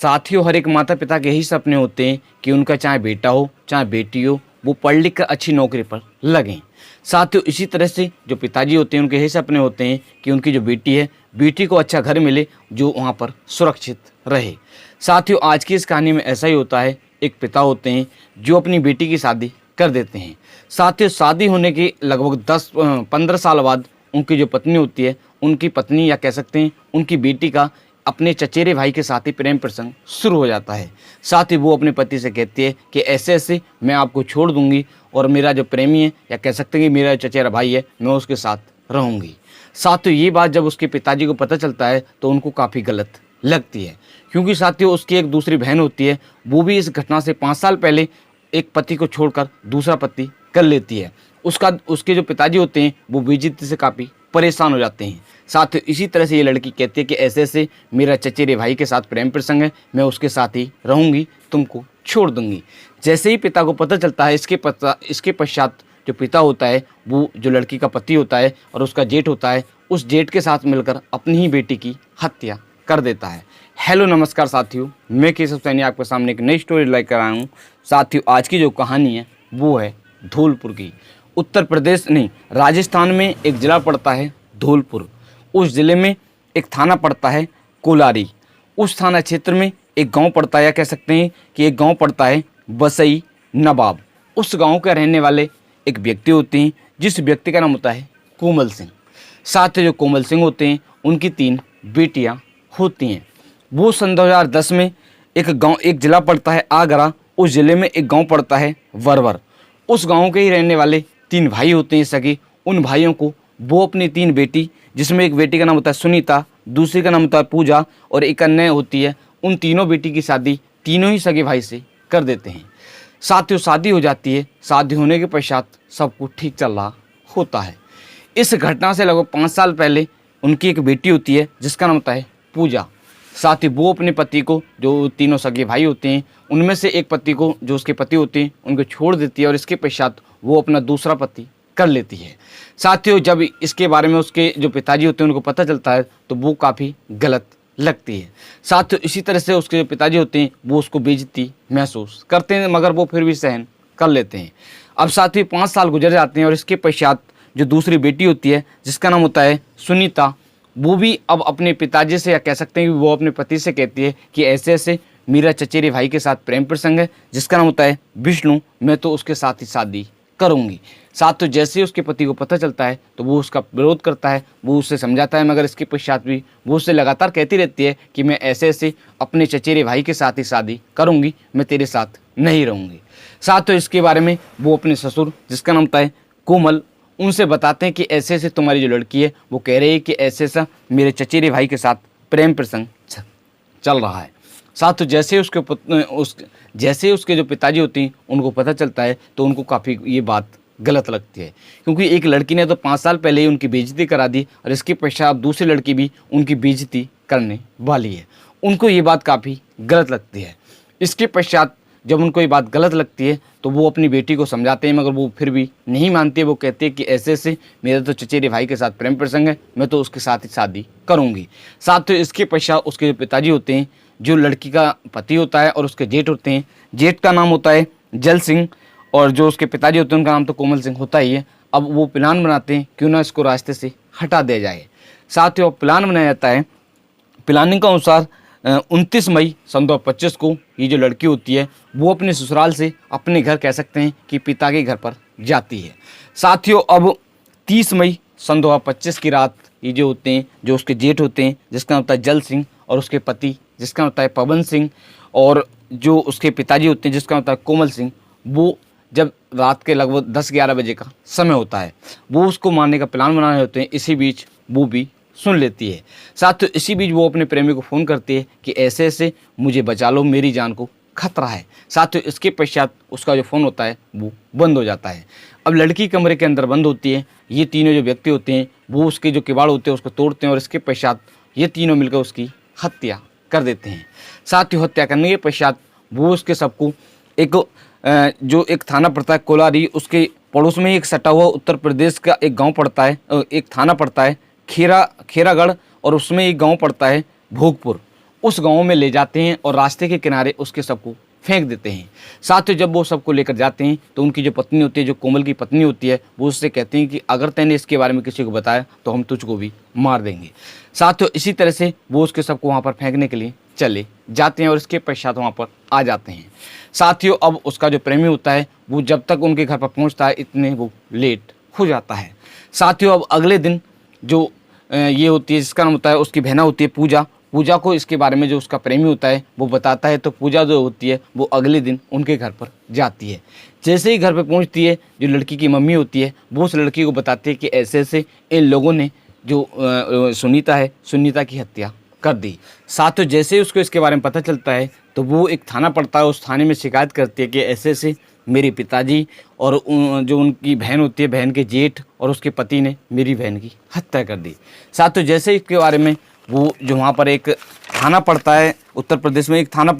साथियों, हर एक माता पिता के यही सपने होते हैं कि उनका चाहे बेटा हो चाहे बेटी हो, वो पढ़ लिख कर अच्छी नौकरी पर लगें। साथियों, इसी तरह से जो पिताजी होते हैं उनके यही सपने होते हैं कि उनकी जो बेटी है, बेटी को अच्छा घर मिले जो वहाँ पर सुरक्षित रहे। साथियों, आज की इस कहानी में ऐसा ही होता है। एक पिता होते हैं जो अपनी बेटी की शादी कर देते हैं। साथियों, शादी होने के लगभग 10-15 साल बाद उनकी जो पत्नी होती है, उनकी पत्नी या कह सकते हैं उनकी बेटी का अपने चचेरे भाई के साथ ही प्रेम प्रसंग शुरू हो जाता है। साथ ही वो अपने पति से कहती है कि ऐसे ऐसे मैं आपको छोड़ दूंगी और मेरा जो प्रेमी है या कह सकते हैं कि मेरा चचेरा भाई है, मैं उसके साथ रहूंगी। साथियों, ये बात जब उसके पिताजी को पता चलता है तो उनको काफ़ी गलत लगती है, क्योंकि साथियों उसकी एक दूसरी बहन होती है, वो भी इस घटना से 5 साल पहले एक पति को छोड़कर दूसरा पति कर लेती है। उसके जो पिताजी होते हैं वो बेइज्जती से काफ़ी परेशान हो जाते हैं। साथ ही इसी तरह से ये लड़की कहती है कि ऐसे ऐसे मेरा चचेरे भाई के साथ प्रेम प्रसंग है, मैं उसके साथ ही रहूंगी, तुमको छोड़ दूंगी। जैसे ही पिता को पता चलता है, इसके पश्चात जो पिता होता है वो जो लड़की का पति होता है और उसका जेठ होता है, उस जेठ के साथ मिलकर अपनी ही बेटी की हत्या कर देता है। हेलो नमस्कार साथियों, मैं केशव सैनी आपके सामने एक नई स्टोरी लेकर आया हूँ। साथियों, आज की जो कहानी है वो है धौलपुर की। उत्तर प्रदेश नहीं, राजस्थान में एक ज़िला पड़ता है धौलपुर। उस ज़िले में एक थाना पड़ता है कोलारी। उस थाना क्षेत्र में एक गांव पड़ता है, या कह सकते हैं कि एक गांव पड़ता है बसई नवाब। उस गांव के रहने वाले एक व्यक्ति होते हैं, जिस व्यक्ति का नाम होता है कोमल सिंह। साथ ही जो कोमल सिंह होते हैं उनकी 3 बेटियां होती हैं। वो सन 2010 में एक ज़िला पड़ता है आगरा, उस ज़िले में एक गाँव पड़ता है वरवर। उस गाँव के ही रहने वाले 3 भाई होते हैं सगे। उन भाइयों को वो अपनी 3 बेटी, जिसमें एक बेटी का नाम होता है सुनीता, दूसरी का नाम होता है पूजा और एक अन्य होती है, उन तीनों बेटी की शादी तीनों ही सगे भाई से कर देते हैं। साथियों, शादी हो जाती है। शादी होने के पश्चात सब कुछ ठीक चल रहा होता है। इस घटना से लगभग 5 साल पहले उनकी एक बेटी होती है जिसका नाम होता है पूजा। साथ ही वो अपने पति को, जो तीनों सगे भाई होते हैं उनमें से एक पति को, जो उसके पति होते हैं, उनको छोड़ देती है और इसके पश्चात वो अपना दूसरा पति कर लेती है। साथियों, जब इसके बारे में उसके जो पिताजी होते हैं उनको पता चलता है तो वो काफ़ी गलत लगती है। साथियों, इसी तरह से उसके जो पिताजी होते हैं वो उसको बेइज्जती महसूस करते हैं, मगर वो फिर भी सहन कर लेते हैं। अब साथियों 5 साल गुजर जाते हैं और इसके पश्चात जो दूसरी बेटी होती है जिसका नाम होता है सुनीता, वो भी अब अपने पिताजी से, या कह सकते हैं कि वो अपने पति से कहती है कि ऐसे ऐसे मेरा चचेरे भाई के साथ प्रेम प्रसंग है जिसका नाम होता है विष्णु, मैं तो उसके साथ ही शादी करूंगी। साथ तो जैसे ही उसके पति को पता चलता है तो वो उसका विरोध करता है, वो उससे समझाता है, मगर इसके पश्चात भी वो उससे लगातार कहती रहती है कि मैं ऐसे ऐसे अपने चचेरे भाई के साथ ही शादी करूंगी, मैं तेरे साथ नहीं रहूंगी। साथ तो इसके बारे में वो अपने ससुर, जिसका नाम होता है कोमल, उनसे बताते हैं कि ऐसे ऐसे तुम्हारी जो लड़की है वो कह रही है कि ऐसे ऐसा मेरे चचेरे भाई के साथ प्रेम प्रसंग चल रहा है। साथ तो जैसे उसके जो पिताजी होती हैं उनको पता चलता है तो उनको काफ़ी ये बात गलत लगती है, क्योंकि एक लड़की ने तो 5 साल पहले ही उनकी बेइज्जती करा दी और इसके पश्चात दूसरी लड़की भी उनकी बेइज्जती करने वाली है। उनको ये बात काफ़ी गलत लगती है। इसके पश्चात जब उनको ये बात गलत लगती है तो वो अपनी बेटी को समझाते हैं, मगर वो फिर भी नहीं मानती है। वो कहती है कि ऐसे ऐसे मेरा तो चचेरे भाई के साथ प्रेम प्रसंग है, मैं तो उसके साथ ही शादी करूंगी। साथ तो इसके पश्चात उसके जो पिताजी होते हैं, जो लड़की का पति होता है और उसके जेठ होते हैं, जेठ का नाम होता है जल सिंह और जो उसके पिताजी होते हैं उनका नाम तो कोमल सिंह होता ही है। अब वो प्लान बनाते हैं क्यों ना इसको रास्ते से हटा दिया जाए। साथ ही प्लान बनाया जाता है। प्लानिंग के अनुसार 29 मई सन 2025 को ये जो लड़की होती है वो अपने ससुराल से अपने घर, कह सकते हैं कि पिता के घर पर जाती है। साथियों, अब 30 मई सन 2025 की रात ये जो होते हैं, जो उसके जेठ होते हैं जिसका नाम होता है जल सिंह और उसके पति जिसका नाम होता है पवन सिंह और जो उसके पिताजी होते हैं जिसका नाम होता है कोमल सिंह, वो जब रात के लगभग 10-11 बजे का समय होता है, वो उसको मारने का प्लान बना रहे होते हैं। इसी बीच वो भी सुन लेती है। साथ तो इसी बीच वो अपने प्रेमी को फ़ोन करती है कि ऐसे ऐसे मुझे बचा लो, मेरी जान को खतरा है। साथ तो इसके पश्चात उसका जो फ़ोन होता है वो बंद हो जाता है। अब लड़की कमरे के अंदर बंद होती है। ये तीनों जो व्यक्ति होते हैं वो उसके जो किवाड़ होते हैं उसको तोड़ते हैं और इसके पश्चात ये तीनों मिलकर उसकी हत्या कर देते हैं। साथ ही हत्या करने के पश्चात वो उसके सबको जो एक थाना पड़ता है कोलारी, उसके पड़ोस में ही एक सटा हुआ उत्तर प्रदेश का एक गांव पड़ता है, एक थाना पड़ता है खेरागढ़ और उसमें एक गांव पड़ता है भोगपुर। उस गांव में ले जाते हैं और रास्ते के किनारे उसके सबको फेंक देते हैं। साथियों जब वो सबको लेकर जाते हैं तो उनकी जो पत्नी होती है, जो कोमल की पत्नी होती है, वो उससे कहती हैं कि अगर तैने इसके बारे में किसी को बताया तो हम तुझको भी मार देंगे। साथियों इसी तरह से वो उसके सबको वहाँ पर फेंकने के लिए चले जाते हैं और इसके पश्चात वहाँ पर आ जाते हैं। साथियों अब उसका जो प्रेमी होता है वो जब तक उनके घर पर पहुँचता है इतने वो लेट हो जाता है। साथियों अब अगले दिन जो ये होती है, जिसका नाम होता है, उसकी बहना होती है पूजा। पूजा को इसके बारे में जो उसका प्रेमी होता है वो बताता है, तो पूजा जो होती है वो अगले दिन उनके घर पर जाती है। जैसे ही घर पर पहुंचती है, जो लड़की की मम्मी होती है वो उस लड़की को बताती है कि ऐसे ऐसे इन लोगों ने जो सुनीता है, सुनीता की हत्या कर दी। साथियों जैसे ही उसको इसके बारे में पता चलता है तो वो एक थाना पड़ता है, उस थाने में शिकायत करती है कि ऐसे ऐसे मेरे पिताजी और जो उनकी बहन होती है, बहन के जेठ और उसके पति ने मेरी बहन की हत्या कर दी। साथियों जैसे ही इसके बारे में वो जो वहाँ पर एक थाना पड़ता है, उत्तर प्रदेश में एक थाना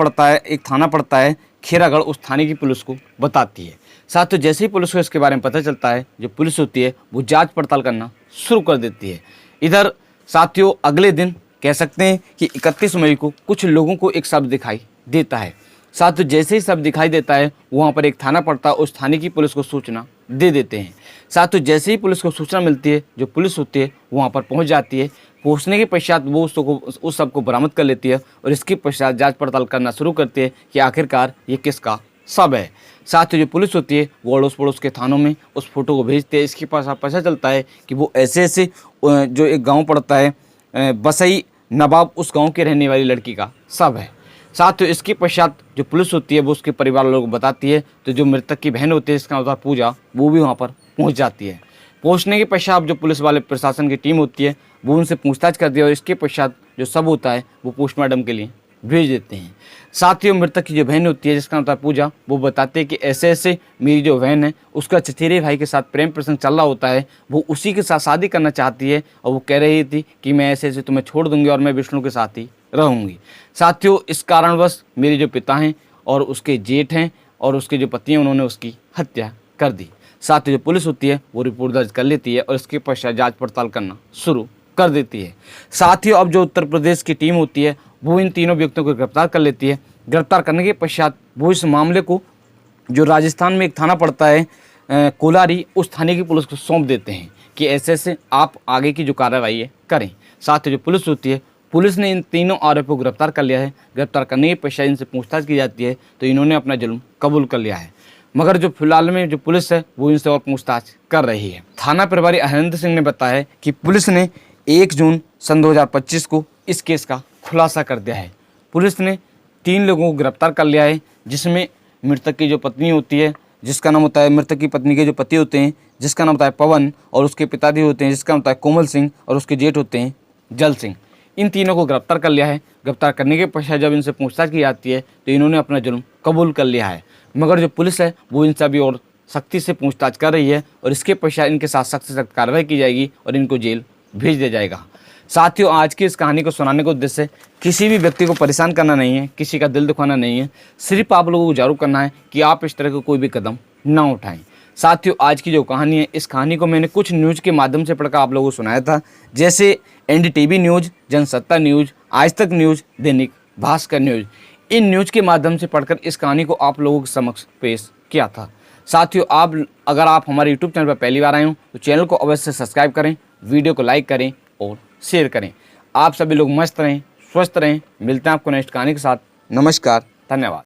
पड़ता है खेरागढ़, उस थाने की पुलिस को बताती है। साथियों जैसे ही पुलिस को इसके बारे में पता चलता है, जो पुलिस होती है वो जांच पड़ताल करना शुरू कर देती है। इधर साथियों अगले दिन कह सकते हैं कि 31 मई को कुछ लोगों को एक शब्द दिखाई देता है। साथियों जैसे ही शब्द दिखाई देता है वहाँ पर एक थाना पड़ता है, उस थाने की पुलिस को सूचना दे देते हैं। साथियों जैसे ही पुलिस को सूचना मिलती है, जो पुलिस होती है वहाँ पर पहुँच जाती है। पहुँचने के पश्चात वो उस सब को बरामद कर लेती है और इसके पश्चात जांच पड़ताल करना शुरू करती है कि आखिरकार ये किसका शव है। साथियों जो पुलिस होती है वो अड़ोस पड़ोस के थानों में उस फोटो को भेजते हैं। इसके पास पता चलता है कि वो ऐसे ऐसे जो एक गाँव पड़ता है बसई नवाब, उस गाँव के रहने वाली लड़की का शव है। साथियों इसके पश्चात जो पुलिस होती है वो उसके परिवार वालों को बताती है, तो जो मृतक की बहन होती है, इसका नाम पूजा, वो भी वहाँ पर पहुँच जाती है। पहुँचने के पश्चात जो पुलिस वाले प्रशासन की टीम होती है वो उनसे पूछताछ करती है और इसके पश्चात जो शव होता है वो पोस्टमार्टम के लिए भेज देते हैं। साथियों मृतक की जो बहन होती है, जिसका नाम होता है पूजा, वो बताते हैं कि ऐसे ऐसे मेरी जो बहन है उसका चचेरे भाई के साथ प्रेम प्रसंग चल रहा होता है, वो उसी के साथ शादी करना चाहती है और वो कह रही थी कि मैं ऐसे ऐसे तुम्हें छोड़ दूंगी और मैं विष्णु के साथ ही रहूँगी। साथियों इस कारणवश मेरे जो पिता हैं और उसके जेठ हैं और उसके जो पति हैं उन्होंने उसकी हत्या कर दी। साथियों जो पुलिस होती है वो रिपोर्ट दर्ज कर लेती है और इसके पश्चात जांच पड़ताल करना शुरू कर देती है। साथियों अब जो उत्तर प्रदेश की टीम होती है वो इन तीनों व्यक्तियों को गिरफ्तार कर लेती है। गिरफ्तार करने के पश्चात वो इस मामले को जो राजस्थान में एक थाना पड़ता है कोलारी, उस थाने की पुलिस को सौंप देते हैं कि ऐसे ऐसे आप आगे की जो कार्रवाई है करें। साथ ही जो पुलिस होती है, पुलिस ने इन तीनों आरोपियों को गिरफ्तार कर लिया है। गिरफ्तार करने के पश्चात इनसे पूछताछ की जाती है तो इन्होंने अपना जुल्म कबूल कर लिया है, मगर जो फिलहाल में जो पुलिस है वो इनसे और पूछताछ कर रही है। थाना प्रभारी हरिंदर सिंह ने बताया कि पुलिस ने 1 जून सन 2025 को इस केस का खुलासा कर दिया है। पुलिस ने 3 लोगों को गिरफ्तार कर लिया है, जिसमें मृतक की जो पत्नी होती है, जिसका नाम होता है, मृतक की पत्नी के जो पति होते हैं जिसका नाम होता है पवन, और उसके पिताजी होते हैं जिसका नाम होता है कोमल सिंह, और उसके जेठ होते हैं जल सिंह। इन तीनों को गिरफ्तार कर लिया है। गिरफ्तार करने के पश्चात जब इनसे पूछताछ की जाती है तो इन्होंने अपना जुर्म कबूल कर लिया है, मगर जो पुलिस है वो इनसे अभी और सख्ती से पूछताछ कर रही है और इसके पश्चात इनके साथ सख्त से सख्त कार्रवाई की जाएगी और इनको जेल भेज दिया जाएगा। साथियों आज की इस कहानी को सुनाने का उद्देश्य किसी भी व्यक्ति को परेशान करना नहीं है, किसी का दिल दुखाना नहीं है, सिर्फ आप लोगों को जागरूक करना है कि आप इस तरह का कोई भी कदम ना उठाएं। साथियों आज की जो कहानी है, इस कहानी को मैंने कुछ न्यूज़ के माध्यम से पढ़कर आप लोगों को सुनाया था, जैसे NDTV न्यूज़, जनसत्ता न्यूज़, आज तक news, Dainik Bhaskar news. In news के माध्यम से पढ़कर इस कहानी को आप लोगों के समक्ष पेश किया था। साथियों अगर आप हमारे YouTube चैनल पर पहली बार आए हो तो चैनल को अवश्य सब्सक्राइब करें, वीडियो को लाइक करें और शेयर करें। आप सभी लोग मस्त रहें, स्वस्थ रहें। मिलते हैं आपको नेक्स्ट कहानी के साथ। नमस्कार, धन्यवाद।